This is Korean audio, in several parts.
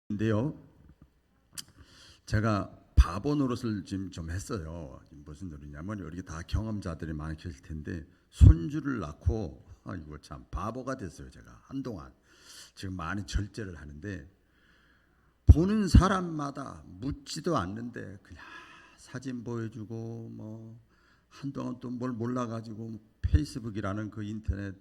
인데요. 제가 바보 노릇을 지금 좀 했어요. 무슨 노릇이냐면 이렇게 다 경험자들이 많이 계실 텐데 손주를 낳고 이거 참 바보가 됐어요. 제가 한동안 지금 많이 절제를 하는데 보는 사람마다 묻지도 않는데 그냥 사진 보여주고 뭐 한동안 또 뭘 몰라가지고 페이스북이라는 그 인터넷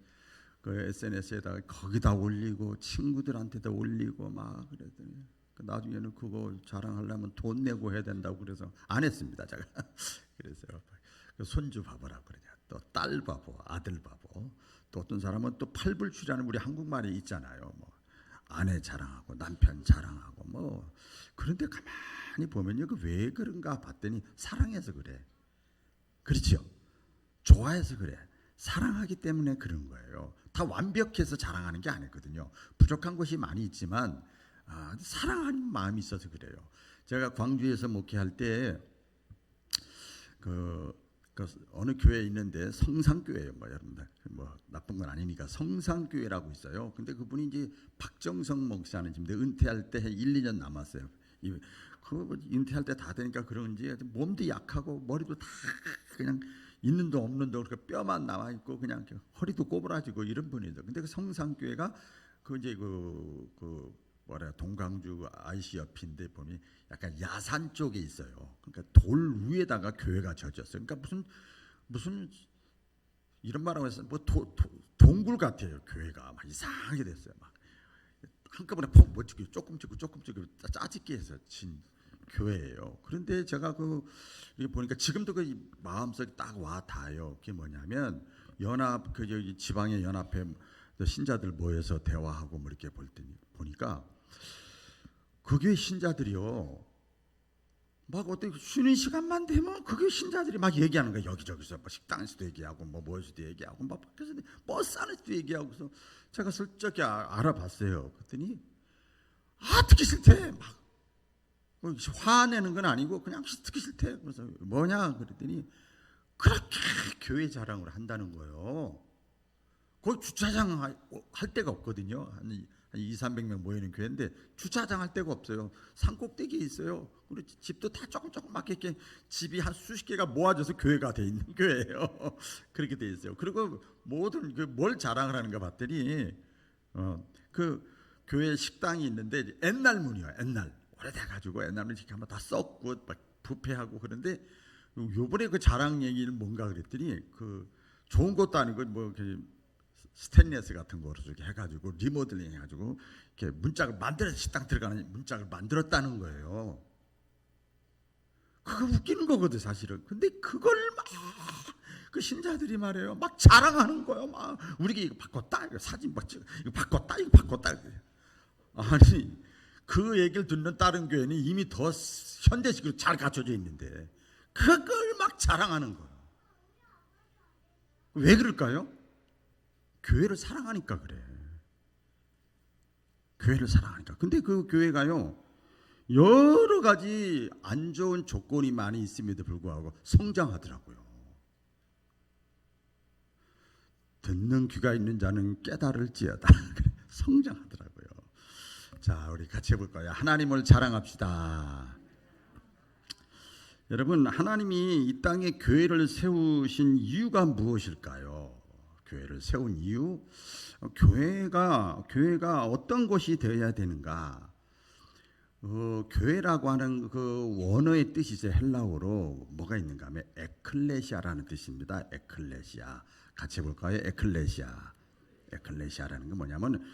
그 SNS에다가 거기다 올리고 친구들한테도 올리고 막 그랬더니 나중에는 그거 자랑하려면 돈 내고 해야 된다고 그래서 안 했습니다. 제가 그래서 손주 바보라고 그러냐, 또 딸 바보, 아들 바보, 또 어떤 사람은 또 팔불출이라는 우리 한국말이 있잖아요. 뭐 아내 자랑하고 남편 자랑하고 뭐 그런데 가만히 보면요, 그 왜 그런가 봤더니 사랑해서 그래. 그렇죠? 좋아해서 그래. 사랑하기 때문에 그런 거예요. 다 완벽해서 자랑하는 게 아니거든요. 부족한 것이 많이 있지만 사랑하는 마음이 있어서 그래요. 제가 광주에서 목회할 때 그 어느 교회에 있는데 성상교회예요. 뭐 여러분들 뭐 나쁜 건 아니니까 성상교회라고 있어요. 근데 그분이 이제 박정성 목사는 지금 은퇴할 때 1, 2년 남았어요. 그 은퇴할 때 다 되니까 그런지 몸도 약하고 머리도 다 그냥 있는 도 없는 도 그렇게 뼈만 남아 있고 그냥 허리도 꼬부라지고 이런 분이죠. 근데 그 성상교회가 그 이제 그 뭐라 동강주 IC 옆인데 보면 약간 야산 쪽에 있어요. 그러니까 돌 위에다가 교회가 젖었어요. 그러니까 무슨 이런 말하고 해서 뭐 동굴 같아요. 교회가 막 이상하게 됐어요. 막 한꺼번에 퍽 멋지고 조금 찍고 짜집게 해서 진 교회예요. 그런데 제가 이게 보니까 지금도 그 마음속에 딱 와 닿아요. 그게 뭐냐면 연합 그 여기 지방의 연합회 신자들 모여서 대화하고 뭐 이렇게 볼 때니 보니까 그 교회 신자들이요, 막 어떻게 쉬는 시간만 되면 그 교회 신자들이 막 얘기하는 거야. 여기저기서 뭐 식당에서도 얘기하고 뭐 뭐에서도 얘기하고 막 밖에서 버스 안에서도 얘기하고. 그래서 제가 슬쩍 알아봤어요. 그랬더니 듣기 싫대. 막 화내는 건 아니고 그냥 듣기 싫대. 그래서 뭐냐 그랬더니 그렇게 교회 자랑을 한다는 거예요. 거기 주차장 할 데가 없거든요. 한 200~300명 모이는 교회인데 주차장 할 데가 없어요. 산 꼭대기에 있어요. 그리고 집도 다 조금조금맣게 이렇게 집이 한 수십 개가 모아져서 교회가 돼 있는 교회예요. 그렇게 돼 있어요. 그리고 모든 뭘 자랑을 하는가 봤더니 그 교회 식당이 있는데 옛날 문이에요. 옛날 오래돼가지고 옛날 문 이렇게 한번 다 썩고 막 부패하고 그런데 요번에 그 자랑 얘기는 뭔가 그랬더니 그 좋은 것도 아니고 뭐 스테인리스 같은 거로 이렇게 해가지고 리모델링 해가지고 이렇게 문짝을 만들어서 식당 들어가는 문짝을 만들었다는 거예요. 그거 웃기는 거거든 사실은. 근데 그걸 막 그 신자들이 말해요. 막 자랑하는 거예요. 막 우리가 이거 바꿨다, 이거 사진 막 찍어, 이거 바꿨다, 이거 바꿨다. 아니 그 얘기를 듣는 다른 교회는 이미 더 현대식으로 잘 갖춰져 있는데 그걸 막 자랑하는 거예요. 왜 그럴까요? 교회를 사랑하니까 그래. 교회를 사랑하니까. 근데 그 교회가요, 여러 가지 안 좋은 조건이 많이 있음에도 불구하고 성장하더라고요. 듣는 귀가 있는 자는 깨달을지어다. 성장하더라고요. 자, 우리 같이 해볼까요? 하나님을 자랑합시다. 여러분, 하나님이 이 땅에 교회를 세우신 이유가 무엇일까요? 교회를 세운 이유? 교회가 어떤 것이 되어야 되는가? 교회라고 하는 그 원어의 뜻이 이제 헬라어로 뭐가 있는가 하면 에클레시아라는 뜻입니다. 에클레시아. 같이 해볼까요? 에클레시아. 에클레시아라는 건 뭐냐면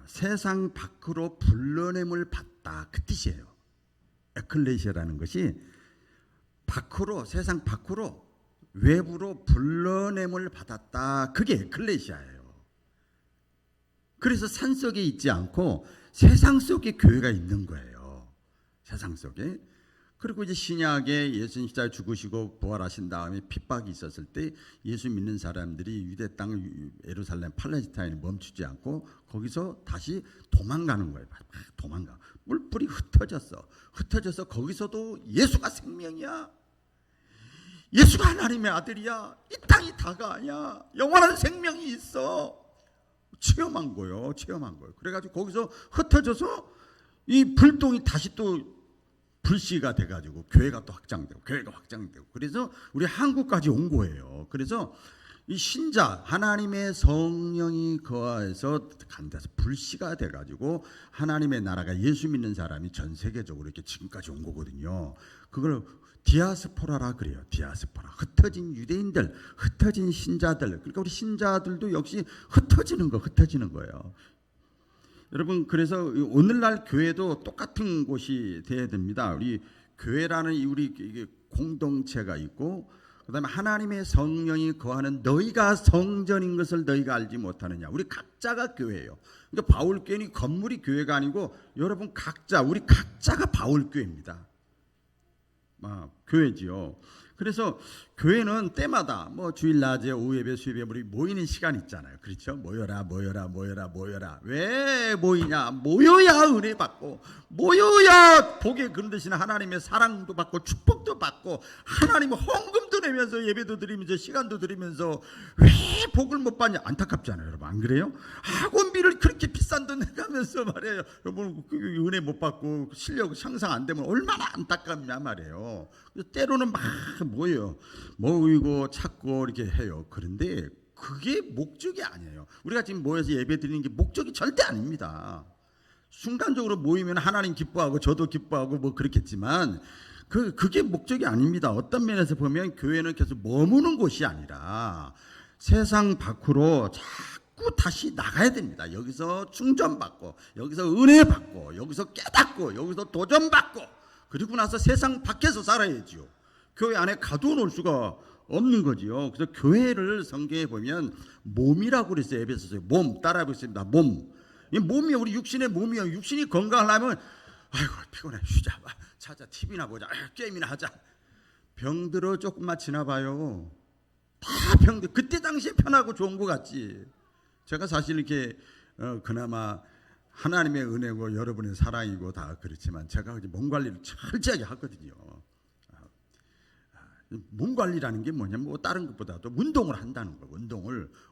세상 밖으로 불러냄을 받다, 그 뜻이에요. 에클레시아라는 것이 밖으로, 세상 밖으로, 외부로 불러냄을 받았다, 그게 에클레시아예요. 그래서 산 속에 있지 않고 세상 속에 교회가 있는 거예요. 세상 속에. 그리고 이제 신약에 예수님 십자가에 죽으시고 부활하신 다음에 핍박이 있었을 때 예수 믿는 사람들이 유대 땅 예루살렘 팔레스타인에 멈추지 않고 거기서 다시 도망가는 거예요. 도망가. 뿔뿔이 흩어져서 거기서도 예수가 생명이야, 예수가 하나님의 아들이야, 이 땅이 다가 아니야, 영원한 생명이 있어, 체험한 거예요. 그래가지고 거기서 흩어져서 이 불똥이 다시 또 불씨가 돼가지고 교회가 또 확장되고 교회가 확장되고 그래서 우리 한국까지 온 거예요. 그래서 이 신자 하나님의 성령이 거하여서 간다서 불씨가 돼가지고 하나님의 나라가 예수 믿는 사람이 전 세계적으로 이렇게 지금까지 온 거거든요. 그걸 디아스포라라 그래요. 디아스포라. 흩어진 유대인들, 흩어진 신자들. 그러니까 우리 신자들도 역시 흩어지는 거예요. 여러분, 그래서 오늘날 교회도 똑같은 곳이 돼야 됩니다. 우리 교회라는 우리 공동체가 있고, 그다음에 하나님의 성령이 거하는 너희가 성전인 것을 너희가 알지 못하느냐. 우리 각자가 교회예요. 그러니까 바울교회는 건물이 교회가 아니고 여러분 각자, 우리 각자가 바울교회입니다. 교회지요. 그래서 교회는 때마다 뭐 주일 낮에 오후 예배 수요예배 우리 모이는 시간 있잖아요. 그렇죠? 모여라. 왜 모이냐? 모여야 은혜 받고, 모여야 복에 거느리시는 하나님의 사랑도 받고 축복도 받고, 하나님의 헌금도 내면서 예배도 드리면서 시간도 드리면서 왜 복을 못 받냐? 안타깝잖아요, 여러분. 안 그래요? 학원비를 그렇게 비싼 돈 내가면서 말이에요. 여러분 은혜 못 받고 실력 향상 안 되면 얼마나 안타깝냐 말이에요. 때로는 막 모이고 찾고 이렇게 해요. 그런데 그게 목적이 아니에요. 우리가 지금 모여서 예배 드리는 게 목적이 절대 아닙니다. 순간적으로 모이면 하나님 기뻐하고 저도 기뻐하고 뭐 그렇겠지만 그게 목적이 아닙니다. 어떤 면에서 보면 교회는 계속 머무는 곳이 아니라 세상 밖으로 자꾸 다시 나가야 됩니다. 여기서 충전받고, 여기서 은혜 받고, 여기서 깨닫고, 여기서 도전받고, 그리고 나서 세상 밖에서 살아야지요. 교회 안에 가둬놓을 수가 없는 거지요. 그래서 교회를 성경에 보면 몸이라고 그랬어요. 에베소서에 몸 따라 보겠습니다. 몸. 이 몸이 우리 육신의 몸이요. 육신이 건강하려면 아이고 피곤해 쉬자. 자자 TV나 보자. 게임이나 하자. 병들어 조금만 지나봐요. 다 병들. 그때 당시에 편하고 좋은 것 같지. 제가 사실 이렇게 그나마 하나님의 은혜고 여러분의 사랑이고 다 그렇지만 제가 몸 관리를 철저하게 하거든요. 몸 관리라는 게 뭐냐면 뭐 다른 것보다도 운동을 한다는 거.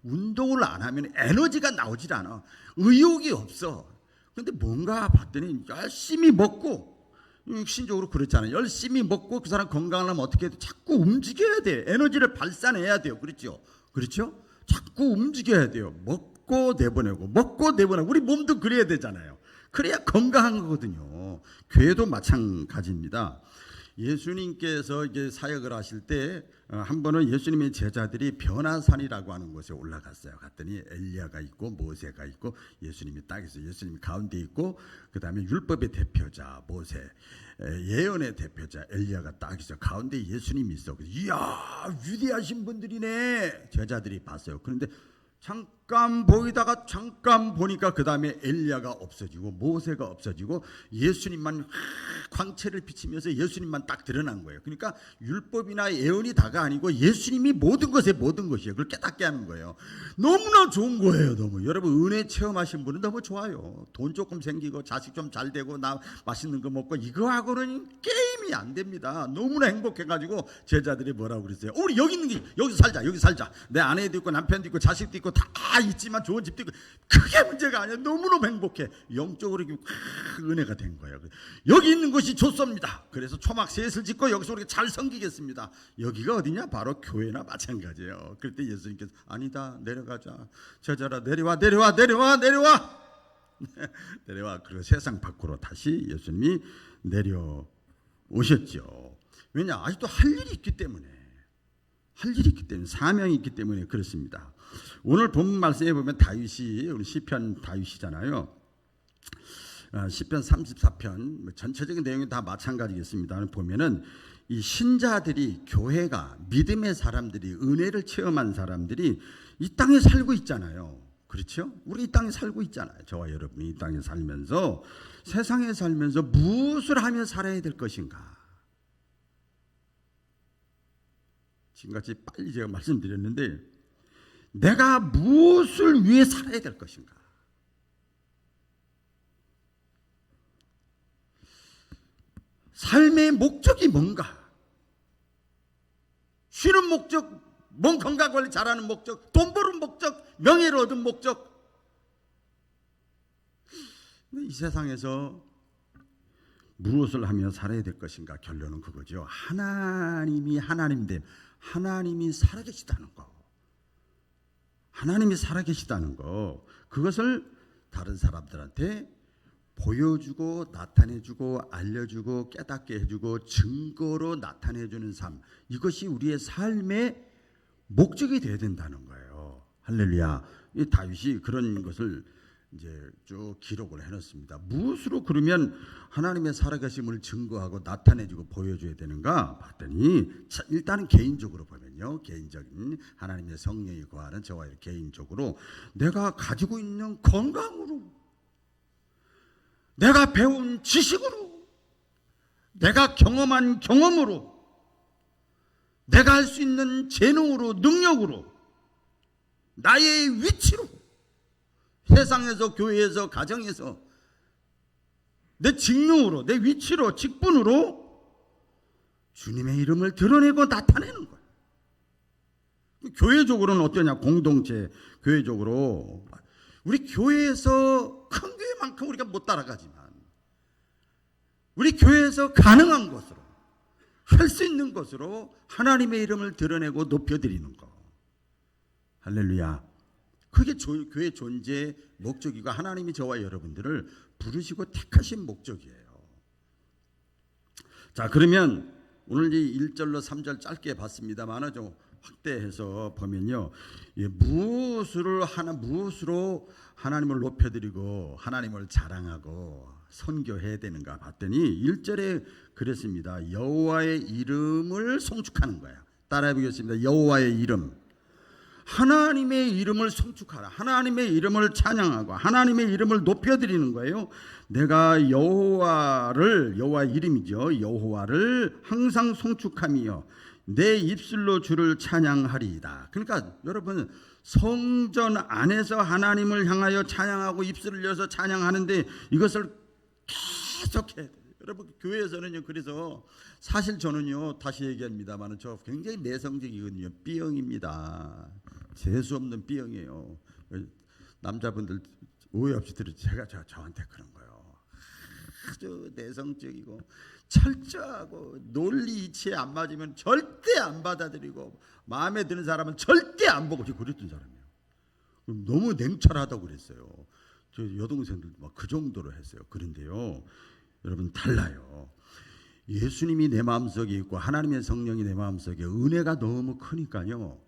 운동을 안 하면 에너지가 나오질 않아. 의욕이 없어. 근데 뭔가 봤더니 열심히 먹고, 육신적으로 그렇잖아요. 열심히 먹고 그 사람 건강하려면 어떻게 해도 자꾸 움직여야 돼. 에너지를 발산해야 돼요. 그렇죠? 자꾸 움직여야 돼요. 먹고 내보내고 우리 몸도 그래야 되잖아요. 그래야 건강한 거거든요. 교회도 마찬가지입니다. 예수님께서 이제 사역을 하실 때 한 번은 예수님의 제자들이 변화산이라고 하는 곳에 올라갔어요. 갔더니 엘리야가 있고 모세가 있고 예수님이 딱 있어요. 예수님이 가운데 있고 그다음에 율법의 대표자 모세, 예언의 대표자 엘리야가 딱 있어요. 가운데 예수님이 있어. 이야 위대하신 분들이네. 제자들이 봤어요. 그런데 잠깐 보이다가 잠깐 보니까 그 다음에 엘리야가 없어지고 모세가 없어지고 예수님만 광채를 비치면서 예수님만 딱 드러난 거예요. 그러니까 율법이나 예언이 다가 아니고 예수님이 모든 것의 모든 것이에요. 그걸 깨닫게 하는 거예요. 너무나 좋은 거예요. 너무. 여러분 은혜 체험하신 분은 너무 좋아요. 돈 조금 생기고 자식 좀 잘 되고 나 맛있는 거 먹고 이거하고는 게임이 안 됩니다. 너무나 행복해가지고 제자들이 뭐라고 그랬어요? 우리 여기 있는 게 여기서 살자. 내 아내도 있고 남편도 있고 자식도 있고 다 있지만 좋은 집도 있고 그게 문제가 아니야. 너무너무 행복해. 영적으로 은혜가 된 거예요. 여기 있는 것이 좋습니다. 그래서 초막 셋을 짓고 여기서 우리가 잘 섬기겠습니다. 여기가 어디냐? 바로 교회나 마찬가지예요. 그럴 때 예수님께서 아니다 내려가자. 제자라 내려와. 그리고 세상 밖으로 다시 예수님이 내려오셨죠. 왜냐? 아직도 할 일이 있기 때문에 사명이 있기 때문에 그렇습니다. 오늘 본문 말씀에 보면 다윗이 우리 시편 다윗이잖아요. 시편 34편 전체적인 내용이 다 마찬가지겠습니다. 보면은 이 신자들이 교회가 믿음의 사람들이 은혜를 체험한 사람들이 이 땅에 살고 있잖아요. 그렇죠? 우리 이 땅에 살고 있잖아요. 저와 여러분이 이 땅에 살면서 세상에 살면서 무엇을 하며 살아야 될 것인가? 지금같이 빨리 제가 말씀드렸는데 내가 무엇을 위해 살아야 될 것인가? 삶의 목적이 뭔가? 쉬는 목적, 몸 건강 관리 잘하는 목적, 돈 버는 목적, 명예를 얻은 목적. 이 세상에서 무엇을 하며 살아야 될 것인가? 결론은 그거죠. 하나님이 하나님됨, 하나님이 살아계시다는 거, 하나님이 살아계시다는 거, 그것을 다른 사람들한테 보여주고 나타내주고 알려주고 깨닫게 해주고 증거로 나타내주는 삶, 이것이 우리의 삶의 목적이 되어야 된다는 거예요. 할렐루야. 이 다윗이 그런 것을 이제 쭉 기록을 해놨습니다. 무엇으로 그러면 하나님의 살아계심을 증거하고 나타내주고 보여줘야 되는가 봤더니, 일단은 개인적으로 보면요, 개인적인 하나님의 성령이 거하는 저와 개인적으로 내가 가지고 있는 건강으로, 내가 배운 지식으로, 내가 경험한 경험으로, 내가 할 수 있는 재능으로, 능력으로, 나의 위치로, 세상에서, 교회에서, 가정에서 내 직능으로, 내 위치로, 직분으로 주님의 이름을 드러내고 나타내는 거예요. 교회적으로는 어떠냐? 공동체, 교회적으로 우리 교회에서, 큰 교회만큼 우리가 못 따라가지만 우리 교회에서 가능한 것으로, 할 수 있는 것으로 하나님의 이름을 드러내고 높여드리는 거. 할렐루야. 그게 교회 존재의 목적이고 하나님이 저와 여러분들을 부르시고 택하신 목적이에요. 자, 그러면 오늘 이 1절로 3절 짧게 봤습니다만 좀 확대해서 보면요, 무엇으로 하나님을 높여드리고 하나님을 자랑하고 선교해야 되는가 봤더니 1절에 그랬습니다. 여호와의 이름을 송축하는 거야. 따라해 보겠습니다. 여호와의 이름, 하나님의 이름을 송축하라, 하나님의 이름을 찬양하고 하나님의 이름을 높여드리는 거예요. 내가 여호와의 이름이죠, 여호와를 항상 송축하며 내 입술로 주를 찬양하리이다. 그러니까 여러분, 성전 안에서 하나님을 향하여 찬양하고 입술을 열어서 찬양하는데 이것을 계속해야 돼요. 여러분, 교회에서는요, 그래서 사실 저는요, 다시 얘기합니다만 저 굉장히 내성적이거든요. B형입니다. 재수 없는 B형이에요. 남자분들 오해 없이 들으세요. 제가 저한테 그런 거예요. 아주 내성적이고 철저하고 논리 이치에 안 맞으면 절대 안 받아들이고 마음에 드는 사람은 절대 안 보고, 그랬던 사람이에요. 너무 냉철하다고 그랬어요. 저 여동생들 막 그 정도로 했어요. 그런데요, 여러분 달라요. 예수님이 내 마음속에 있고 하나님의 성령이 내 마음속에, 은혜가 너무 크니까요,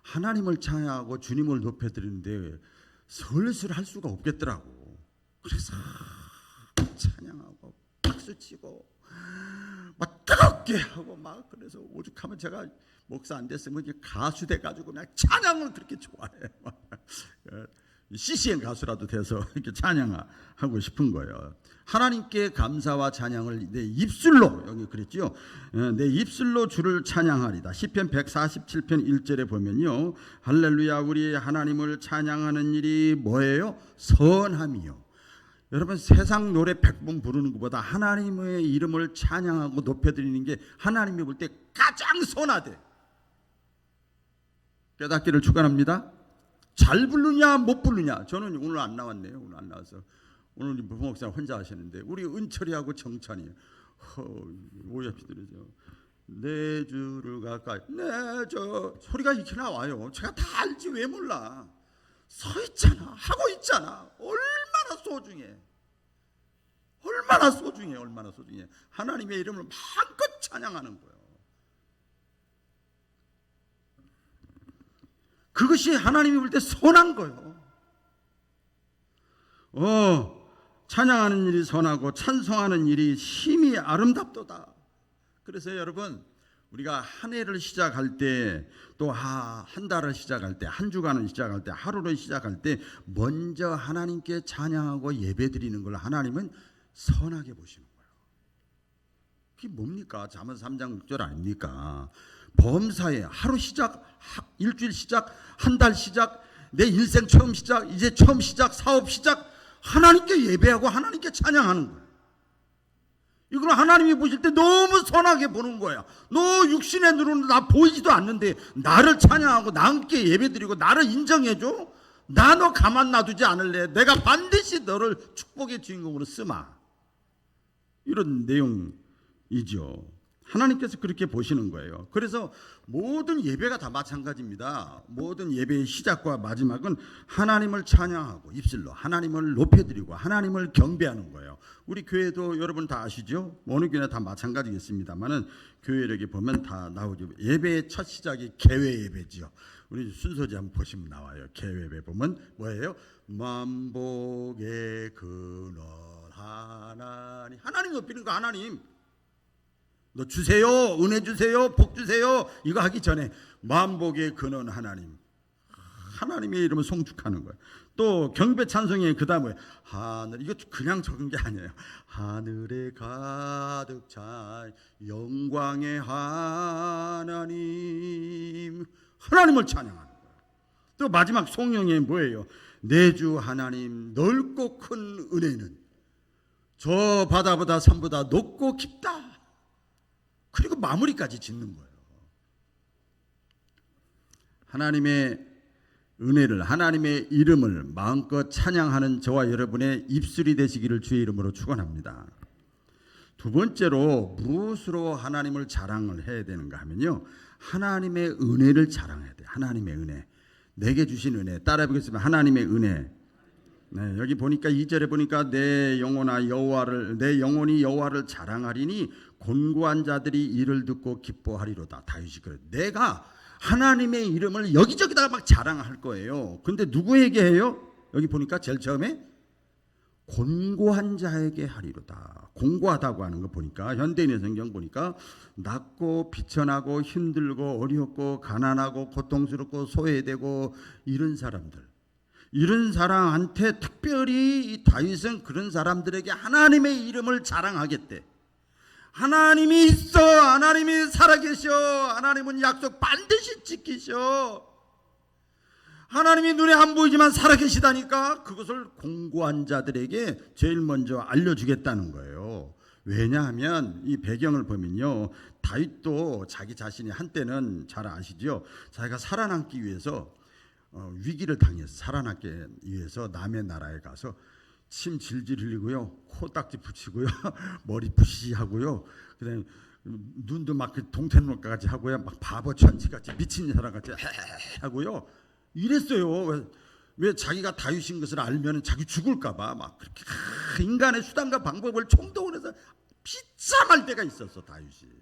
하나님을 찬양하고 주님을 높여드리는데 설술 할 수가 없겠더라고. 그래서 찬양하고 박수치고 막 뜨겁게 하고 막, 그래서 오죽하면 제가 목사 안 됐으면 가수 돼가지고 그냥 찬양을 그렇게 좋아해요. CCM 가수라도 돼서 이렇게 찬양하고 싶은 거예요. 하나님께 감사와 찬양을 내 입술로, 여기 그랬죠, 내 입술로 주를 찬양하리다. 시편 147편 1절에 보면요, 할렐루야, 우리 하나님을 찬양하는 일이 뭐예요? 선함이요. 여러분, 세상 노래 100번 부르는 것보다 하나님의 이름을 찬양하고 높여드리는 게 하나님이 볼 때 가장 선하대. 깨닫기를 축원합니다. 잘 부르냐 못 부르냐. 저는 오늘 안 나왔네요. 오늘 안 나와서. 오늘 부목사 혼자 하시는데 우리 은철이하고 정찬이 오야피 들으죠. 내 주를 가까이, 저 소리가 이렇게 나와요. 제가 다 알지 왜 몰라. 서 있잖아, 하고 있잖아. 얼마나 소중해. 얼마나 소중해. 얼마나 소중해. 하나님의 이름을 마음껏 찬양하는 거예요. 그것이 하나님이 볼 때 선한 거예요. 찬양하는 일이 선하고 찬송하는 일이 심히 아름답도다. 그래서 여러분, 우리가 한 해를 시작할 때, 또 한 달을 시작할 때, 한 주간을 시작할 때, 하루를 시작할 때 먼저 하나님께 찬양하고 예배드리는 걸 하나님은 선하게 보시는 거예요. 그게 뭡니까? 잠언 3장 6절 아닙니까? 범사에 하루 시작, 일주일 시작, 한 달 시작, 내 인생 처음 시작, 이제 처음 시작, 사업 시작, 하나님께 예배하고 하나님께 찬양하는 거예요. 이걸 하나님이 보실 때 너무 선하게 보는 거야. 너 육신의 눈으로 나 보이지도 않는데 나를 찬양하고 나 함께 예배드리고 나를 인정해줘? 나 너 가만 놔두지 않을래. 내가 반드시 너를 축복의 주인공으로 쓰마. 이런 내용이죠. 하나님께서 그렇게 보시는 거예요. 그래서 모든 예배가 다 마찬가지입니다. 모든 예배의 시작과 마지막은 하나님을 찬양하고 입술로 하나님을 높여드리고 하나님을 경배하는 거예요. 우리 교회도 여러분 다 아시죠? 어느 교회나 다 마찬가지겠습니다만은 교회 이렇게 보면 다 나오죠. 예배의 첫 시작이 개회 예배지요. 우리 순서지 한번 보시면 나와요. 개회 예배 보면 뭐예요? 만복의 근원 하나님. 하나님 높이는 거. 하나님 너 주세요, 은혜 주세요, 복 주세요. 이거 하기 전에 만복의 근원 하나님, 하나님의 이름을 송축하는 거예요. 또 경배 찬송의 그 다음에 하늘, 이거 그냥 적은 게 아니에요. 하늘에 가득 찬 영광의 하나님, 하나님을 찬양하는 거예요. 또 마지막 송영이 뭐예요? 내 주 하나님 넓고 큰 은혜는 저 바다보다 산보다 높고 깊다. 그리고 마무리까지 짓는 거예요. 하나님의 은혜를, 하나님의 이름을 마음껏 찬양하는 저와 여러분의 입술이 되시기를 주의 이름으로 축원합니다. 두 번째로 무엇으로 하나님을 자랑을 해야 되는가 하면요, 하나님의 은혜를 자랑해야 돼요. 하나님의 은혜, 내게 주신 은혜. 따라해 보겠습니다. 하나님의 은혜. 네, 여기 보니까 2절에 보니까 내 영혼이 여호와를 자랑하리니 곤고한 자들이 이를 듣고 기뻐하리로다. 다윗이 그래. 내가 하나님의 이름을 여기저기다가 막 자랑할 거예요. 근데 누구에게 해요? 여기 보니까 제일 처음에 곤고한 자에게 하리로다. 공고하다고 하는 거 보니까 현대인의 성경 보니까 낮고 비천하고 힘들고 어렵고 가난하고 고통스럽고 소외되고 이런 사람들, 이런 사람한테 특별히 이 다윗은 그런 사람들에게 하나님의 이름을 자랑하겠대. 하나님이 있어, 하나님이 살아계셔, 하나님은 약속 반드시 지키셔, 하나님이 눈에 안 보이지만 살아계시다니까, 그것을 공고한 자들에게 제일 먼저 알려주겠다는 거예요. 왜냐하면 이 배경을 보면요, 다윗도 자기 자신이 한때는 잘 아시죠? 자기가 살아남기 위해서 위기를 당해서 살아남기 위해서 남의 나라에 가서 침 질질 흘리고요, 코딱지 붙이고요, 머리 부시하고요, 그다음에 눈도 막 동태눈까지 하고요, 막 바보 천치같이 미친 사람같이 하고요, 이랬어요. 왜 자기가 다윗인 것을 알면 자기 죽을까봐 막 그렇게 인간의 수단과 방법을 총동원해서 비참할 때가 있었어, 다윗이.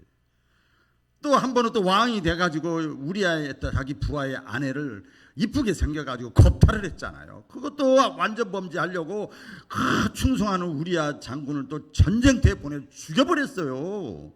또 한 번은 또 왕이 돼가지고 우리아의 자기 부하의 아내를 이쁘게 생겨가지고 겁탈을 했잖아요. 그것도 완전 범죄하려고 그 충성하는 우리아 장군을 또 전쟁터에 보내 죽여버렸어요.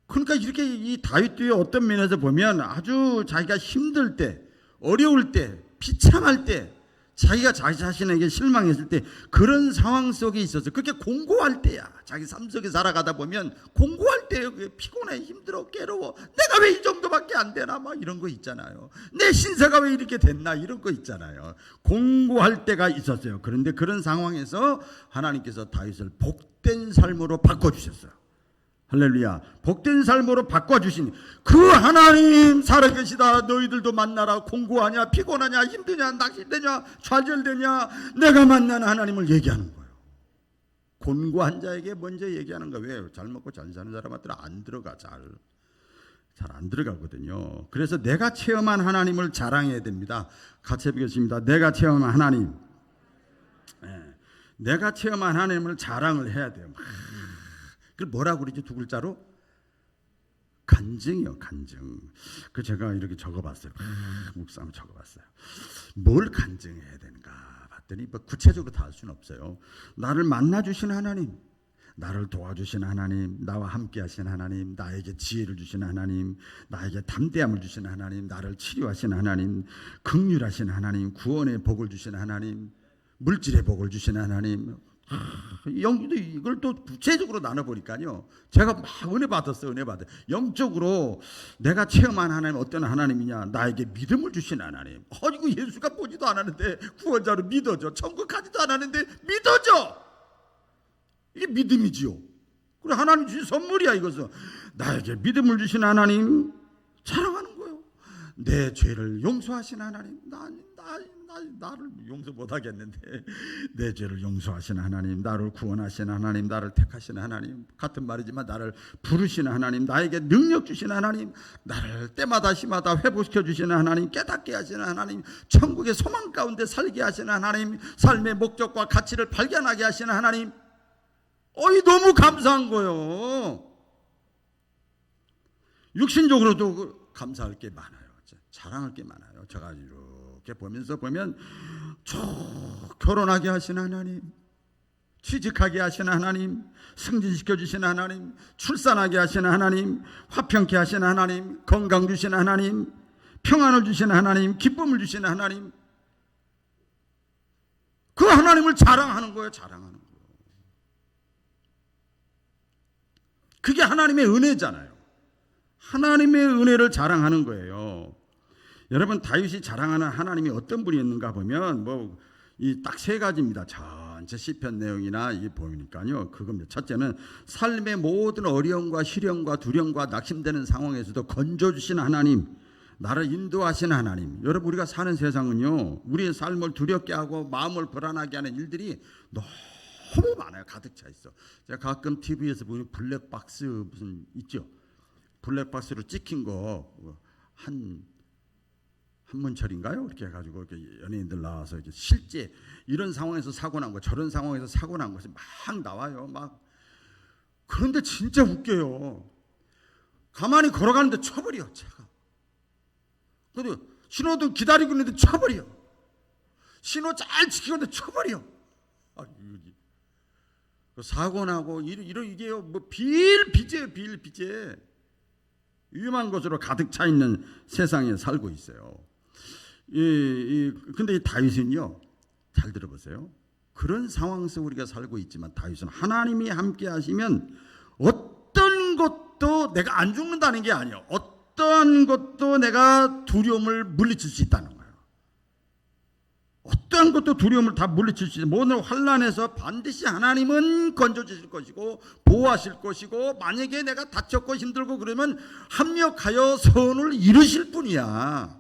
그러니까 이렇게 이 다윗도 어떤 면에서 보면 아주 자기가 힘들 때, 어려울 때, 비참할 때, 자기가 자기 자신에게 실망했을 때 그런 상황 속에 있어서 그렇게 공고할 때야. 자기 삶 속에 살아가다 보면 공고할 때요. 피곤해, 힘들어, 괴로워. 내가 왜 이 정도밖에 안 되나? 막 이런 거 있잖아요. 내 신세가 왜 이렇게 됐나? 이런 거 있잖아요. 공고할 때가 있었어요. 그런데 그런 상황에서 하나님께서 다윗을 복된 삶으로 바꿔주셨어요. 할렐루야. 복된 삶으로 바꿔주신 그 하나님 살아계시다. 너희들도 만나라. 공고하냐, 피곤하냐, 힘드냐, 낚시되냐, 좌절되냐, 내가 만나는 하나님을 얘기하는 거예요. 곤고한 자에게 먼저 얘기하는 거예요. 왜? 잘 먹고 잘 사는 사람한테는 안 들어가. 잘 안 들어가거든요. 그래서 내가 체험한 하나님을 자랑해야 됩니다. 같이 해보겠습니다. 내가 체험한 하나님. 네. 내가 체험한 하나님을 자랑을 해야 돼요. 그 뭐라고 그러지? 두 글자로? 간증이요, 간증. 그 제가 이렇게 적어봤어요. 묵상 적어봤어요. 뭘 간증해야 되는가 봤더니 뭐 구체적으로 다 할 수는 없어요. 나를 만나주신 하나님, 나를 도와주신 하나님, 나와 함께하신 하나님, 나에게 지혜를 주신 하나님, 나에게 담대함을 주신 하나님, 나를 치료하신 하나님, 긍휼하신 하나님, 구원의 복을 주신 하나님, 물질의 복을 주신 하나님. 영도 이걸 또 구체적으로 나눠보니까요, 제가 막 은혜 받았어요. 은혜 받아. 영적으로 내가 체험한 하나님 어떤 하나님이냐? 나에게 믿음을 주신 하나님. 이거 예수가 보지도 않았는데 구원자로 믿어져. 천국 가지도 않았는데 믿어져. 이게 믿음이지요. 그래, 하나님 주신 선물이야. 이것은 나에게 믿음을 주신 하나님 자랑하는 거예요. 내 죄를 용서하신 하나님, 나를 용서 못하겠는데 내 죄를 용서하시는 하나님, 나를 구원하시는 하나님, 나를 택하시는 하나님, 같은 말이지만 나를 부르시는 하나님, 나에게 능력 주시는 하나님, 나를 때마다 시마다 회복시켜 주시는 하나님, 깨닫게 하시는 하나님, 천국의 소망 가운데 살게 하시는 하나님, 삶의 목적과 가치를 발견하게 하시는 하나님, 너무 감사한 거예요. 육신적으로도 감사할 게 많아요. 자랑할 게 많아요. 제가 이렇게 보면 결혼하게 하시는 하나님, 취직하게 하시는 하나님, 승진시켜 주시는 하나님, 출산하게 하시는 하나님, 화평케 하시는 하나님, 건강 주시는 하나님, 평안을 주시는 하나님, 기쁨을 주시는 하나님, 그 하나님을 자랑하는 거예요. 자랑하는 거예요. 그게 하나님의 은혜잖아요. 하나님의 은혜를 자랑하는 거예요. 여러분, 다윗이 자랑하는 하나님이 어떤 분이었는가 보면 이 딱 세 가지입니다. 전체 시편 내용이나 이 보니까요. 그겁니다. 첫째는 삶의 모든 어려움과 시련과 두려움과 낙심되는 상황에서도 건져주시는 하나님, 나를 인도하시는 하나님. 여러분, 우리가 사는 세상은요, 우리의 삶을 두렵게 하고 마음을 불안하게 하는 일들이 너무 많아요. 가득 차 있어. 제가 가끔 TV에서 보면 블랙박스 무슨 있죠. 블랙박스로 찍힌 거 한문철인가요? 이렇게 해가지고 이렇게 연예인들 나와서 이렇게 실제 이런 상황에서 사고 난 거, 저런 상황에서 사고 난 것이 막 나와요. 그런데 진짜 웃겨요. 가만히 걸어가는데 쳐버려, 차가. 근데 신호등 기다리고 있는데 쳐버려. 신호 잘 지키고 있는데 쳐버려. 사고 나고 이런 이게요, 빌비재예요, 빌비재. 위험한 것으로 가득 차 있는 세상에 살고 있어요. 근데 이 다윗은요, 잘 들어보세요. 그런 상황 속에 우리가 살고 있지만 다윗은 하나님이 함께 하시면 어떤 것도 내가 안 죽는다는 게 아니에요. 어떠한 것도 내가 두려움을 물리칠 수 있다는 거예요. 어떠한 것도 두려움을 다 물리칠 수 있어요. 모든 환난에서 반드시 하나님은 건져주실 것이고 보호하실 것이고, 만약에 내가 다쳤고 힘들고 그러면 합력하여 선을 이루실 뿐이야.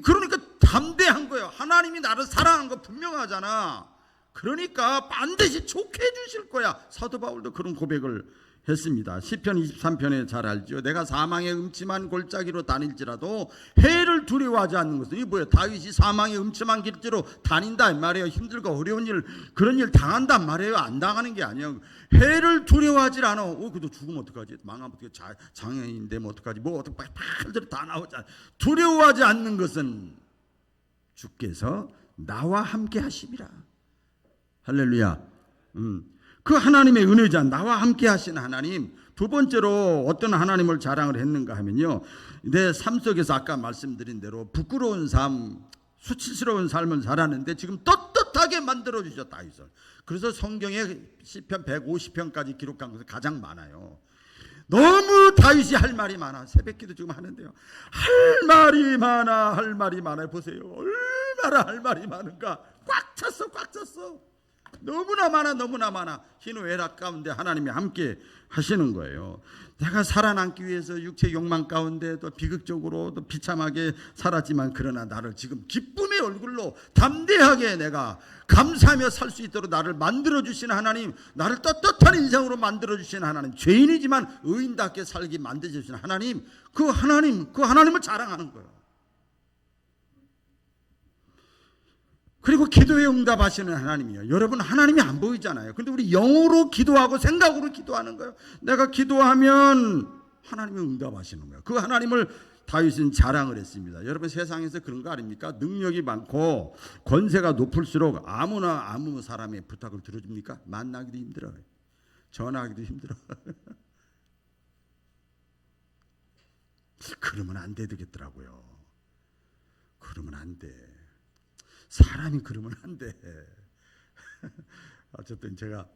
그러니까 담대한 거예요. 하나님이 나를 사랑하는 거 분명하잖아. 그러니까 반드시 좋게 해주실 거야. 사도 바울도 그런 고백을 했습니다. 시편 23편에 잘 알죠. 내가 사망의 음침한 골짜기로 다닐지라도 해를 두려워하지 않는 것은, 이게 뭐예요? 다윗이 사망의 음침한 길지로 다닌다 말이에요. 힘들고 어려운 일, 그런 일 당한단 말이에요. 안 당하는 게 아니에요. 해를 두려워하지 않아. 그래도 죽으면 어떡하지? 망하면 어떡해? 장애인 되면 어떡하지? 어떡해? 팔들이 다 나오잖아. 두려워하지 않는 것은 주께서 나와 함께 하심이라. 할렐루야. 그 하나님의 은혜자, 나와 함께 하시는 하나님. 두 번째로 어떤 하나님을 자랑을 했는가 하면요, 내 삶 속에서 아까 말씀드린 대로 부끄러운 삶, 수치스러운 삶을 살았는데 지금 떳떳하게 만들어주셨다, 다윗을. 그래서 성경에 시편 150편까지 기록한 것은 가장 많아요. 너무 다윗이 할 말이 많아. 새벽기도 지금 하는데요, 할 말이 많아, 할 말이 많아요. 보세요, 얼마나 할 말이 많은가. 꽉 찼어, 꽉 찼어. 너무나 많아, 너무나 많아. 희노애락 가운데 하나님이 함께 하시는 거예요. 내가 살아남기 위해서 육체 욕망 가운데 또 비극적으로 또 비참하게 살았지만, 그러나 나를 지금 기쁨의 얼굴로 담대하게 내가 감사하며 살 수 있도록 나를 만들어주시는 하나님, 나를 떳떳한 인생으로 만들어주시는 하나님, 죄인이지만 의인답게 살게 만들어주시는 하나님, 그 하나님을 자랑하는 거예요. 그리고 기도에 응답하시는 하나님이에요. 여러분, 하나님이 안 보이잖아요. 근데 우리 영으로 기도하고 생각으로 기도하는 거예요. 내가 기도하면 하나님이 응답하시는 거예요. 그 하나님을 다윗은 자랑을 했습니다. 여러분, 세상에서 그런 거 아닙니까? 능력이 많고 권세가 높을수록 아무 사람의 부탁을 들어줍니까? 만나기도 힘들어요. 전화하기도 힘들어. 그러면 안 되겠더라고요. 그러면 안 돼. 사람이 그러면 안 돼. 어쨌든 제가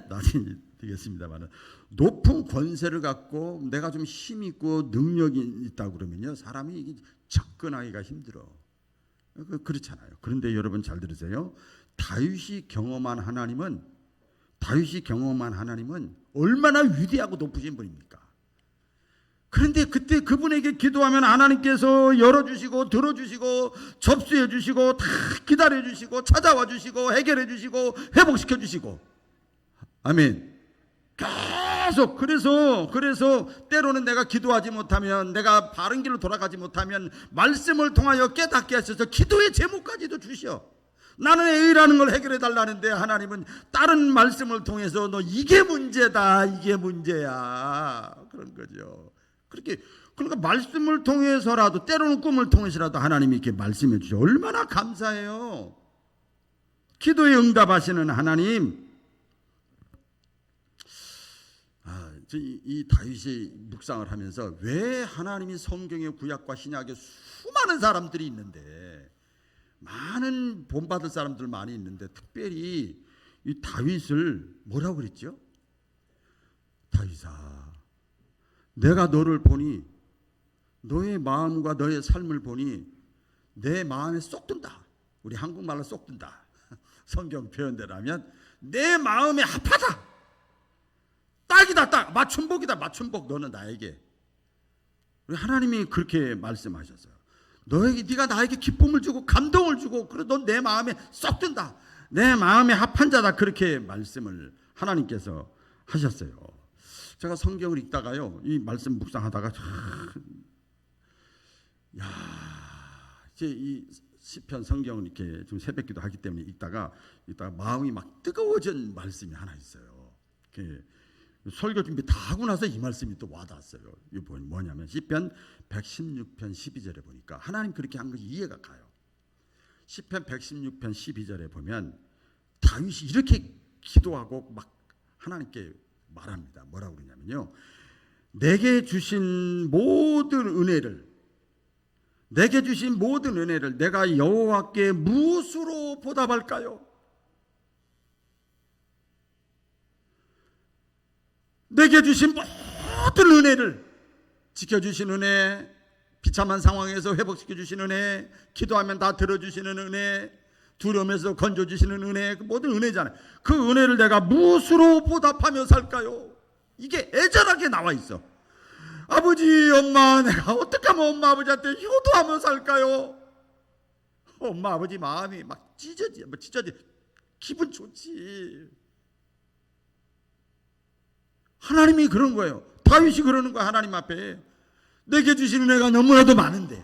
나중에 되겠습니다만, 높은 권세를 갖고 내가 좀 힘 있고 능력이 있다 그러면요, 사람이 접근하기가 힘들어. 그렇잖아요. 그런데 여러분 잘 들으세요. 다윗이 경험한 하나님은 얼마나 위대하고 높으신 분입니까? 그런데 그때 그분에게 기도하면 하나님께서 열어주시고 들어주시고 접수해주시고 다 기다려주시고 찾아와주시고 해결해주시고 회복시켜주시고, 아멘. 계속 그래서 때로는 내가 기도하지 못하면, 내가 바른 길로 돌아가지 못하면 말씀을 통하여 깨닫게 하셔서 기도의 제목까지도 주셔. 나는 A라는 걸 해결해 달라는데 하나님은 다른 말씀을 통해서 너 이게 문제다, 이게 문제야, 그런 거죠. 그러니까 말씀을 통해서라도, 때로는 꿈을 통해서라도 하나님이 이렇게 말씀해 주셔. 얼마나 감사해요. 기도에 응답하시는 하나님. 이 다윗이 묵상을 하면서 왜 하나님이 성경의 구약과 신약에 수많은 사람들이 있는데, 많은 본받을 사람들 많이 있는데, 특별히 이 다윗을 뭐라고 그랬죠? 다윗아, 내가 너를 보니, 너의 마음과 너의 삶을 보니 내 마음에 쏙 든다. 우리 한국말로 쏙 든다. 성경 표현대로 하면 내 마음에 합하다. 딱이다, 딱 맞춤복이다, 맞춤복. 너는 나에게. 하나님이 그렇게 말씀하셨어요. 네가 나에게 기쁨을 주고 감동을 주고, 그래 넌 내 마음에 쏙 든다, 내 마음에 합한 자다, 그렇게 말씀을 하나님께서 하셨어요. 제가 성경을 읽다가요, 이 말씀 묵상하다가 이제 이 시편 성경을 이렇게 좀 새벽기도 하기 때문에 읽다가 마음이 막 뜨거워진 말씀이 하나 있어요. 설교 준비 다 하고 나서 이 말씀이 또 와닿았어요. 이게 뭐냐면 시편 116편 12절에 보니까 하나님 그렇게 한 것이 이해가 가요. 시편 116편 12절에 보면 다윗이 이렇게 기도하고 막 하나님께 말합니다. 뭐라고 그러냐면요, 내게 주신 모든 은혜를 내가 여호와께 무엇으로 보답할까요? 내게 주신 모든 은혜를, 지켜주신 은혜, 비참한 상황에서 회복시켜주신 은혜, 기도하면 다 들어주시는 은혜, 두려움에서 건져주시는 은혜, 그 모든 은혜잖아요. 그 은혜를 내가 무엇으로 보답하며 살까요? 이게 애절하게 나와 있어. 아버지, 엄마, 내가 어떻게 하면 엄마, 아버지한테 효도하며 살까요? 엄마, 아버지 마음이 막 찢어지, 기분 좋지. 하나님이 그런 거예요. 다윗이 그러는 거야. 하나님 앞에 내게 주신 은혜가 너무나도 많은데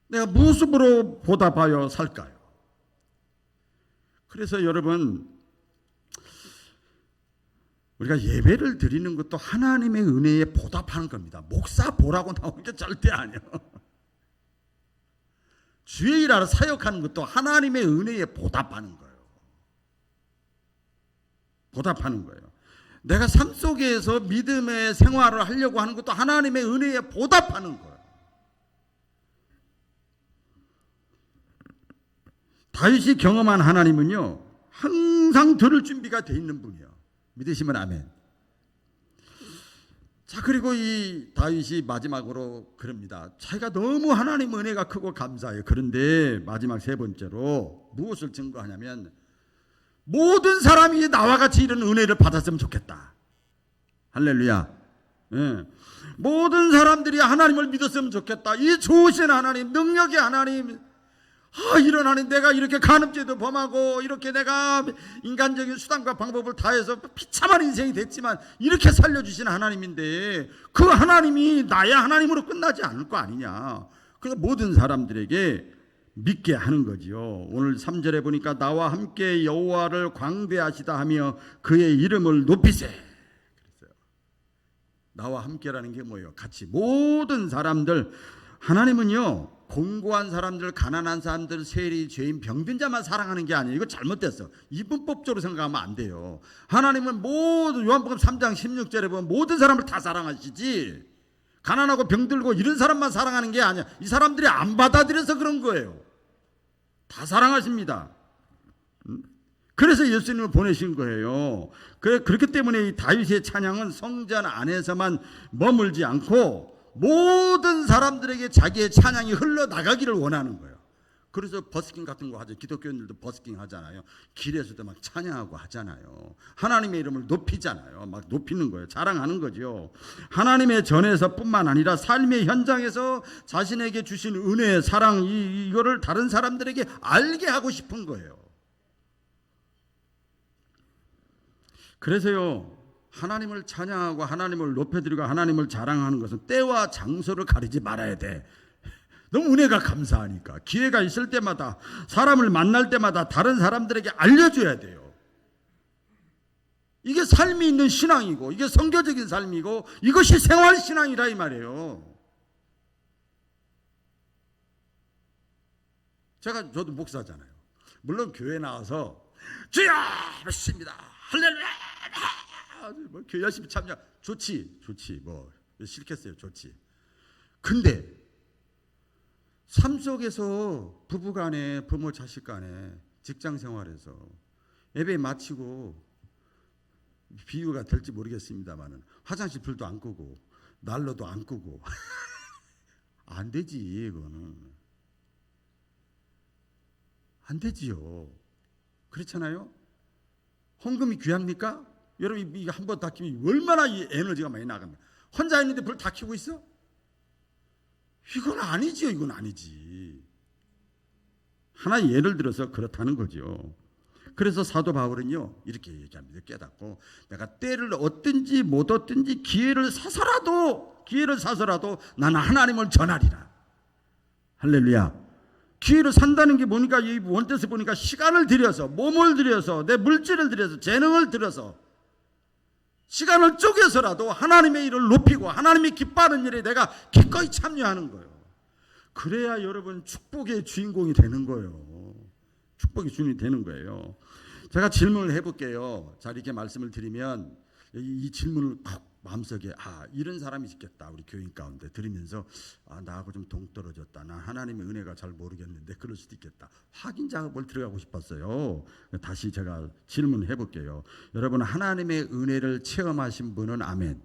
내가 무엇으로 보답하여 살까요? 그래서 여러분, 우리가 예배를 드리는 것도 하나님의 은혜에 보답하는 겁니다. 목사 보라고 나오는 게 절대 아니에요. 주의 일하러 사역하는 것도 하나님의 은혜에 보답하는 거예요. 보답하는 거예요. 내가 삶 속에서 믿음의 생활을 하려고 하는 것도 하나님의 은혜에 보답하는 거예요. 다윗이 경험한 하나님은요, 항상 들을 준비가 돼 있는 분이에요. 믿으시면 아멘. 자, 그리고 이 다윗이 마지막으로 그럽니다. 자기가 너무 하나님 은혜가 크고 감사해요. 그런데 마지막 세 번째로 무엇을 증거하냐면, 모든 사람이 나와 같이 이런 은혜를 받았으면 좋겠다. 할렐루야. 모든 사람들이 하나님을 믿었으면 좋겠다. 이 좋으신 하나님, 능력의 하나님, 이런 하나님, 내가 이렇게 간음죄도 범하고 이렇게 내가 인간적인 수단과 방법을 다해서 비참한 인생이 됐지만 이렇게 살려주신 하나님인데, 그 하나님이 나의 하나님으로 끝나지 않을 거 아니냐. 그래서 모든 사람들에게 믿게 하는 거지요. 오늘 3절에 보니까 나와 함께 여호와를 광대하시다 하며 그의 이름을 높이세. 그랬어요. 나와 함께라는 게 뭐예요? 같이 모든 사람들. 하나님은요, 공고한 사람들, 가난한 사람들, 세리, 죄인, 병든 자만 사랑하는 게 아니에요. 이거 잘못됐어. 이분법적으로 생각하면 안 돼요. 하나님은 모든, 요한복음 3장 16절에 보면 모든 사람을 다 사랑하시지, 가난하고 병들고 이런 사람만 사랑하는 게 아니야. 이 사람들이 안 받아들여서 그런 거예요. 다 사랑하십니다. 그래서 예수님을 보내신 거예요. 그렇기 때문에 이 다윗의 찬양은 성전 안에서만 머물지 않고 모든 사람들에게 자기의 찬양이 흘러나가기를 원하는 거예요. 그래서 버스킹 같은 거 하죠. 기독교인들도 버스킹 하잖아요. 길에서도 막 찬양하고 하잖아요. 하나님의 이름을 높이잖아요. 막 높이는 거예요. 자랑하는 거죠. 하나님의 전에서뿐만 아니라 삶의 현장에서 자신에게 주신 은혜, 사랑, 이거를 다른 사람들에게 알게 하고 싶은 거예요. 그래서요, 하나님을 찬양하고 하나님을 높여드리고 하나님을 자랑하는 것은 때와 장소를 가리지 말아야 돼. 너무 은혜가 감사하니까 기회가 있을 때마다, 사람을 만날 때마다 다른 사람들에게 알려줘야 돼요. 이게 삶이 있는 신앙이고, 이게 선교적인 삶이고, 이것이 생활신앙이라 이 말이에요. 저도 목사잖아요. 물론 교회 나와서 주여 믿습니다, 할렐루야, 뭐 교회 열심히 참여, 좋지 뭐 싫겠어요. 좋지. 근데 삶 속에서 부부간에, 부모 자식간에, 직장생활에서 예배 마치고, 비유가 될지 모르겠습니다만은 화장실 불도 안 끄고 난로도 안 끄고 안 되지. 이거는 안 되지요. 그렇잖아요. 헌금이 귀합니까? 여러분, 이거 한 번 다 키면 얼마나 이 에너지가 많이 나갑니까? 혼자 있는데 불 다 켜고 있어? 이건 아니지요. 이건 아니지. 하나의 예를 들어서 그렇다는 거죠. 그래서 사도 바울은요, 이렇게 얘기합니다. 깨닫고, 내가 때를 얻든지 못 얻든지 기회를 사서라도 나는 하나님을 전하리라. 할렐루야. 기회를 산다는 게 뭐니까, 이 원뜻을 보니까 시간을 들여서, 몸을 들여서, 내 물질을 들여서, 재능을 들여서, 시간을 쪼개서라도 하나님의 일을 높이고 하나님이 기뻐하는 일에 내가 기꺼이 참여하는 거예요. 그래야 여러분 축복의 주인공이 되는 거예요. 축복의 주인이 되는 거예요. 제가 질문을 해볼게요. 자, 이렇게 말씀을 드리면 이 질문을 꼭 마음속에, 이런 사람이 있겠다, 우리 교인 가운데 들으면서, 나하고 좀 동떨어졌다, 나 하나님의 은혜가 잘 모르겠는데 그럴 수도 있겠다, 확인 작업을 들어가고 싶었어요. 다시 제가 질문해 볼게요. 여러분, 하나님의 은혜를 체험하신 분은 아멘.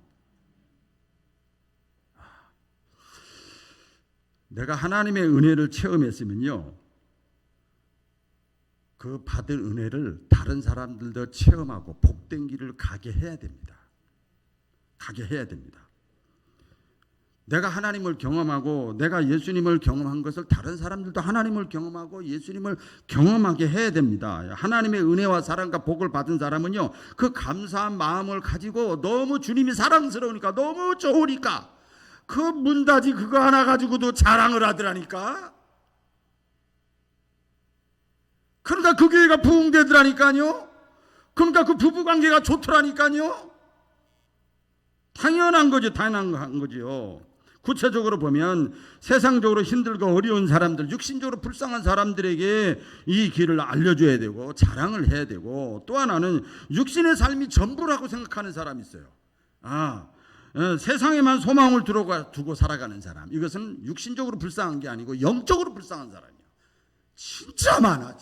내가 하나님의 은혜를 체험했으면요, 그 받은 은혜를 다른 사람들도 체험하고 복된 길을 가게 해야 됩니다. 내가 하나님을 경험하고 내가 예수님을 경험한 것을 다른 사람들도 하나님을 경험하고 예수님을 경험하게 해야 됩니다. 하나님의 은혜와 사랑과 복을 받은 사람은요, 그 감사한 마음을 가지고 너무 주님이 사랑스러우니까, 너무 좋으니까 그 문다지 그거 하나 가지고도 자랑을 하더라니까. 그러니까 그 교회가 부흥되더라니까요. 그러니까 그 부부관계가 좋더라니까요. 당연한 거죠. 구체적으로 보면 세상적으로 힘들고 어려운 사람들, 육신적으로 불쌍한 사람들에게 이 길을 알려줘야 되고 자랑을 해야 되고, 또 하나는 육신의 삶이 전부라고 생각하는 사람이 있어요. 세상에만 소망을 두고 살아가는 사람, 이것은 육신적으로 불쌍한 게 아니고 영적으로 불쌍한 사람이에요. 진짜 많아.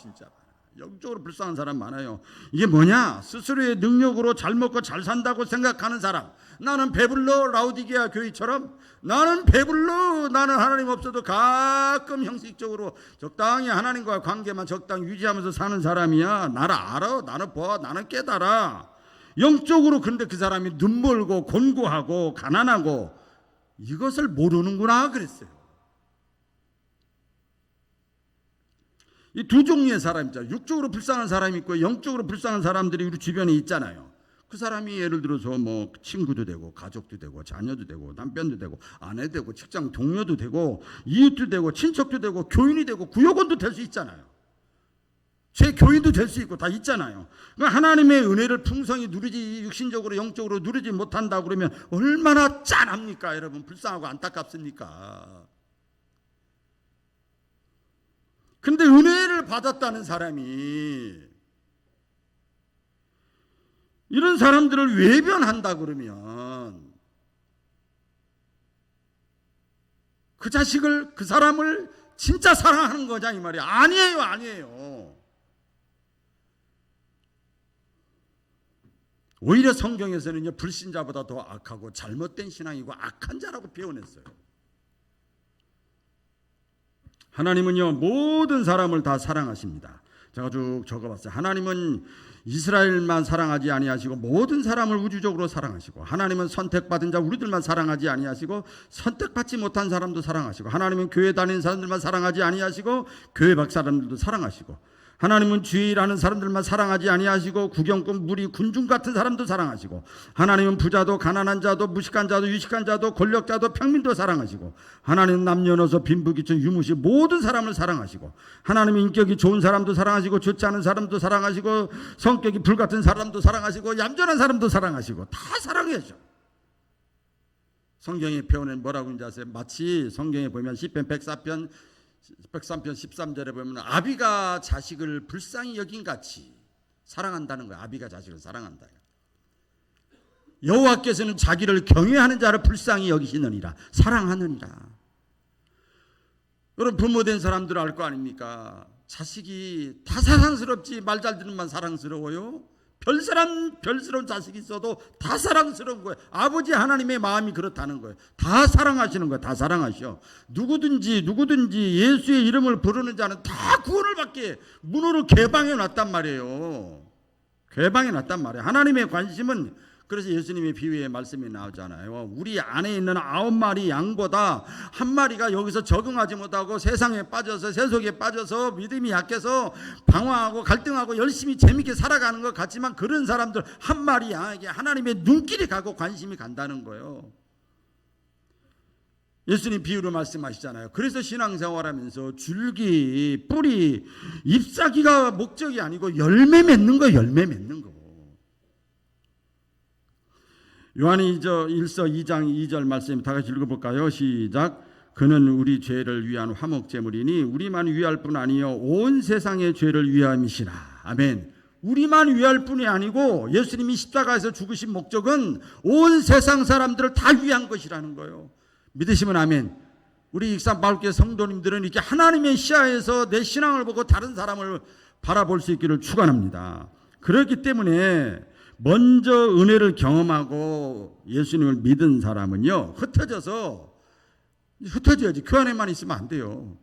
영적으로 불쌍한 사람 많아요. 이게 뭐냐? 스스로의 능력으로 잘 먹고 잘 산다고 생각하는 사람. 나는 배불러, 라우디게아 교회처럼 나는 배불러, 나는 하나님 없어도 가끔 형식적으로 적당히 하나님과 관계만 적당히 유지하면서 사는 사람이야. 나를 알아, 나는 봐, 나는 깨달아. 영적으로 근데 그 사람이 눈멀고 곤고하고 가난하고 이것을 모르는구나 그랬어요. 이 두 종류의 사람 있잖아요. 육적으로 불쌍한 사람이 있고 영적으로 불쌍한 사람들이 우리 주변에 있잖아요. 그 사람이 예를 들어서 뭐 친구도 되고 가족도 되고 자녀도 되고 남편도 되고 아내도 되고 직장 동료도 되고 이웃도 되고 친척도 되고 교인이 되고 구역원도 될 수 있잖아요. 제 교인도 될 수 있고 다 있잖아요. 그러니까 하나님의 은혜를 풍성히 누리지, 육신적으로 영적으로 누리지 못한다 그러면 얼마나 짠합니까 여러분? 불쌍하고 안타깝습니까? 근데 은혜를 받았다는 사람이 이런 사람들을 외변한다 그러면 그 자식을, 그 사람을 진짜 사랑하는 거냐 이 말이야. 아니에요. 오히려 성경에서는요, 불신자보다 더 악하고 잘못된 신앙이고 악한 자라고 표현했어요. 하나님은요 모든 사람을 다 사랑하십니다. 제가 쭉 적어봤어요. 하나님은 이스라엘만 사랑하지 아니하시고 모든 사람을 우주적으로 사랑하시고, 하나님은 선택받은 자 우리들만 사랑하지 아니하시고 선택받지 못한 사람도 사랑하시고, 하나님은 교회 다니는 사람들만 사랑하지 아니하시고 교회 밖 사람들도 사랑하시고, 하나님은 주일하는 사람들만 사랑하지 아니하시고 구경꾼 무리 군중 같은 사람도 사랑하시고, 하나님은 부자도 가난한 자도 무식한 자도 유식한 자도 권력자도 평민도 사랑하시고, 하나님은 남녀노소 빈부귀천 유무시 모든 사람을 사랑하시고, 하나님은 인격이 좋은 사람도 사랑하시고 좋지 않은 사람도 사랑하시고 성격이 불같은 사람도 사랑하시고 얌전한 사람도 사랑하시고 다 사랑해야죠. 성경의 표현은 뭐라고 하는지 아세요? 마치 성경에 보면 시편 103편 13절에 보면 아비가 자식을 불쌍히 여긴 같이 사랑한다는 거예요. 아비가 자식을 사랑한다. 여호와께서는 자기를 경외하는 자를 불쌍히 여기시느니라, 사랑하느니라. 여러분 부모된 사람들 알 거 아닙니까? 자식이 다 사랑스럽지 말 잘 듣는 만 사랑스러워요? 별스러운 자식이 있어도 다 사랑스러운 거예요. 아버지 하나님의 마음이 그렇다는 거예요. 다 사랑하시는 거예요. 다 사랑하셔. 누구든지 예수의 이름을 부르는 자는 다 구원을 받게 문으로 개방해 놨단 말이에요. 개방해 놨단 말이에요. 하나님의 관심은, 그래서 예수님의 비유의 말씀이 나오잖아요. 우리 안에 있는 9마리 양보다 한 마리가 여기서 적응하지 못하고 세상에 빠져서 세속에 빠져서 믿음이 약해서 방황하고 갈등하고 열심히 재밌게 살아가는 것 같지만, 그런 사람들 한 마리 양에게 하나님의 눈길이 가고 관심이 간다는 거예요. 예수님 비유로 말씀하시잖아요. 그래서 신앙생활하면서 줄기, 뿌리, 잎사귀가 목적이 아니고 열매 맺는 거예요. 열매 맺는 거. 요한이 1서 2장 2절 말씀 다 같이 읽어볼까요? 시작. 그는 우리 죄를 위한 화목제물이니 우리만 위할 뿐 아니요 온 세상의 죄를 위함이시라. 아멘. 우리만 위할 뿐이 아니고 예수님이 십자가에서 죽으신 목적은 온 세상 사람들을 다 위한 것이라는 거예요. 믿으시면 아멘. 우리 익산 마을교회 성도님들은 이렇게 하나님의 시야에서 내 신앙을 보고 다른 사람을 바라볼 수 있기를 축원합니다. 그렇기 때문에 먼저 은혜를 경험하고 예수님을 믿은 사람은요 흩어져야지. 교회 안에만 있으면 안 돼요.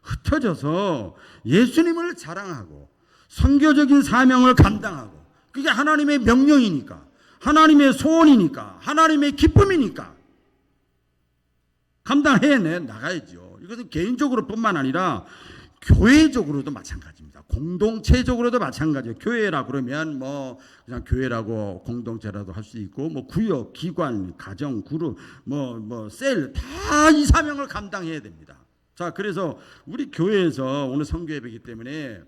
흩어져서 예수님을 자랑하고 선교적인 사명을 감당하고, 그게 하나님의 명령이니까, 하나님의 소원이니까, 하나님의 기쁨이니까 감당해 나가야죠. 이것은 개인적으로 뿐만 아니라 교회적으로도 마찬가지입니다. 공동체적으로도 마찬가지예요. 교회라 그러면 뭐 그냥 교회라고 공동체라도 할 수 있고, 뭐 구역, 기관, 가정, 그룹, 셀 다 이 사명을 감당해야 됩니다. 자, 그래서 우리 교회에서 오늘 선교 예배이기 때문에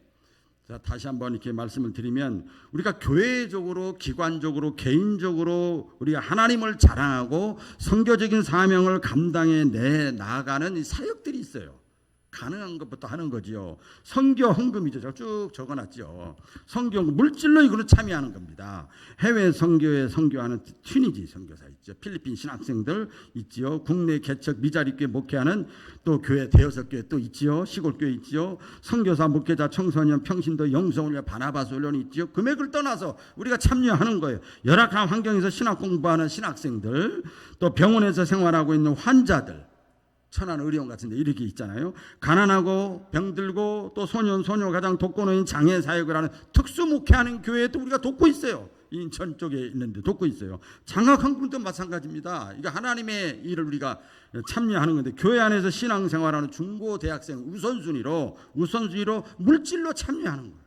자, 다시 한번 이렇게 말씀을 드리면, 우리가 교회적으로, 기관적으로, 개인적으로 우리가 하나님을 자랑하고 선교적인 사명을 감당해 내 나아가는 이 사역들이 있어요. 가능한 것부터 하는 거지요. 선교 헌금이죠. 제가 쭉 적어놨죠. 선교 물질로 이거는 참여하는 겁니다. 해외 선교에 선교하는 튀니지 선교사 있죠. 필리핀 신학생들 있지요. 국내 개척 미자립교회 목회하는 또 교회 대여섯 교회 또 있지요. 시골 교회 있지요. 선교사 목회자 청소년 평신도 영성훈련 바나바스 훈련이 있지요. 금액을 떠나서 우리가 참여하는 거예요. 열악한 환경에서 신학 공부하는 신학생들, 또 병원에서 생활하고 있는 환자들, 천안 의료원 같은 데 이렇게 있잖아요. 가난하고 병들고 또 소년 소녀 가장 돕고 있는 장애 사역을 하는 특수 목회하는 교회도 우리가 돕고 있어요. 인천 쪽에 있는데 돕고 있어요. 장학한금도 마찬가지입니다. 이거 하나님의 일을 우리가 참여하는 건데, 교회 안에서 신앙생활하는 중고 대학생 우선순위로 물질로 참여하는 거예요.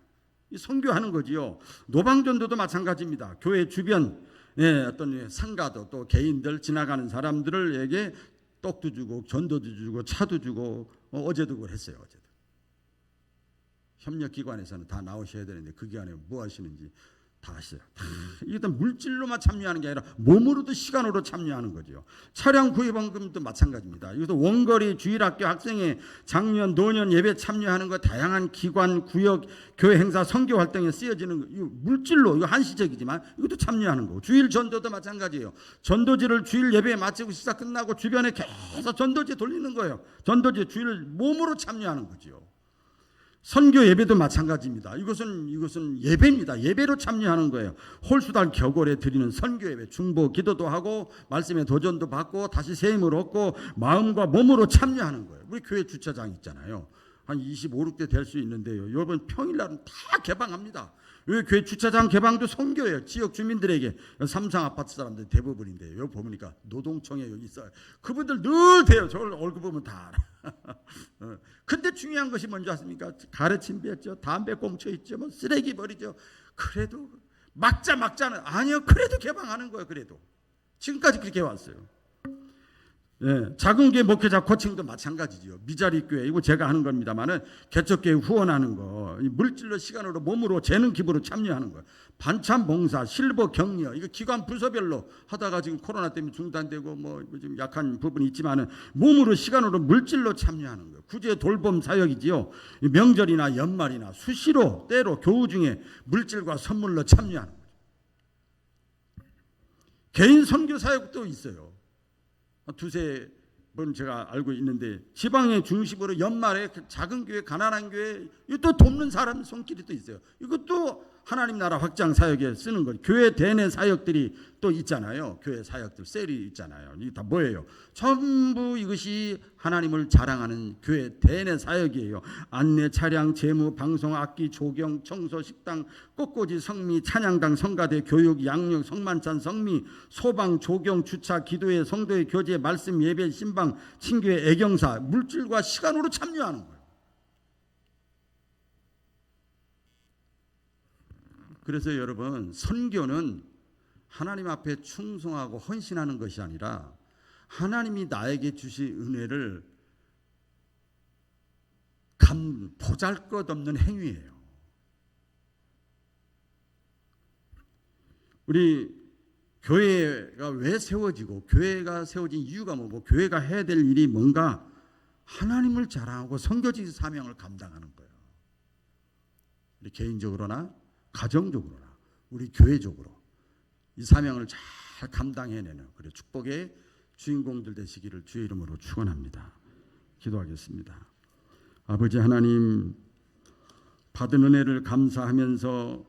선교하는 거지요. 노방전도도 마찬가지입니다. 교회 주변 어떤 상가도 또 개인들 지나가는 사람들에게 떡도 주고 전도도 주고 차도 주고, 어제도 그걸 했어요. 어제도 협력기관에서는 다 나오셔야 되는데 그 기간에 뭐 하시는지 다 하시죠. 일단 물질로만 참여하는 게 아니라 몸으로도 시간으로 참여하는 거죠. 차량 구입원금도 마찬가지입니다. 이것도 원거리 주일학교 학생회 장년 노년 예배 참여하는 거, 다양한 기관 구역 교회 행사 선교 활동에 쓰여지는 거, 이거 물질로, 이거 한시적이지만 이것도 참여하는 거고, 주일 전도도 마찬가지예요. 전도지를 주일 예배에 마치고 식사 끝나고 주변에 계속 전도지 돌리는 거예요. 전도지 주일 몸으로 참여하는 거죠. 선교 예배도 마찬가지입니다. 이것은 예배입니다. 예배로 참여하는 거예요. 홀수달 겨울에 드리는 선교 예배, 중보 기도도 하고 말씀의 도전도 받고 다시 새 힘을 얻고 마음과 몸으로 참여하는 거예요. 우리 교회 주차장 있잖아요. 한 25, 6대 될 수 있는데요. 이번 평일날은 다 개방합니다. 왜 교회 주차장 개방도 선교예요. 지역 주민들에게. 삼성 아파트 사람들 대부분인데요. 여기 보니까 노동청에 여기 있어요. 그분들 늘 돼요. 저 얼굴 보면 다 알아. 근데 중요한 것이 뭔지 아십니까? 가르침 배웠죠. 담배 꽁초 있죠. 뭐 쓰레기 버리죠. 그래도 막자는 아니요. 그래도 개방하는 거예요. 그래도 지금까지 그렇게 왔어요. 예, 작은 교회 목회자 코칭도 마찬가지죠. 미자리 교회 이거 제가 하는 겁니다만은 개척교회 후원하는 거, 물질로 시간으로 몸으로 재능 기부로 참여하는 거, 반찬 봉사, 실버 격려 이거 기관 부서별로 하다가 지금 코로나 때문에 중단되고 뭐 좀 약한 부분이 있지만은 몸으로 시간으로 물질로 참여하는 거, 구제 돌봄 사역이지요. 명절이나 연말이나 수시로 때로 교우 중에 물질과 선물로 참여하는 거. 개인 선교 사역도 있어요. 두세 번 제가 알고 있는데 지방의 중심으로 연말에 작은 교회 가난한 교회 또 돕는 사람 손길이 또 있어요. 이것도 하나님 나라 확장 사역에 쓰는 거예요. 교회 대내 사역들이 또 있잖아요. 교회 사역들 셀이 있잖아요. 이게 다 뭐예요? 전부 이것이 하나님을 자랑하는 교회 대내 사역이에요. 안내, 차량, 재무, 방송, 악기, 조경, 청소, 식당, 꽃꽂이, 성미, 찬양당, 성가대, 교육, 양육, 성만찬, 성미, 소방, 조경, 주차, 기도회, 성도의 교제, 말씀, 예배, 신방, 친교회, 애경사, 물질과 시간으로 참여하는 거예요. 그래서 여러분, 선교는 하나님 앞에 충성하고 헌신하는 것이 아니라 하나님이 나에게 주신 은혜를 보잘것없는 행위예요. 우리 교회가 왜 세워지고 교회가 세워진 이유가 뭐고 교회가 해야 될 일이 뭔가 하나님을 자랑하고 선교지 사명을 감당하는 거예요. 우리 개인적으로나 가정적으로나 우리 교회적으로 이 사명을 잘 감당해내는 그래 축복의 주인공들 되시기를 주의 이름으로 축원합니다. 기도하겠습니다. 아버지 하나님, 받은 은혜를 감사하면서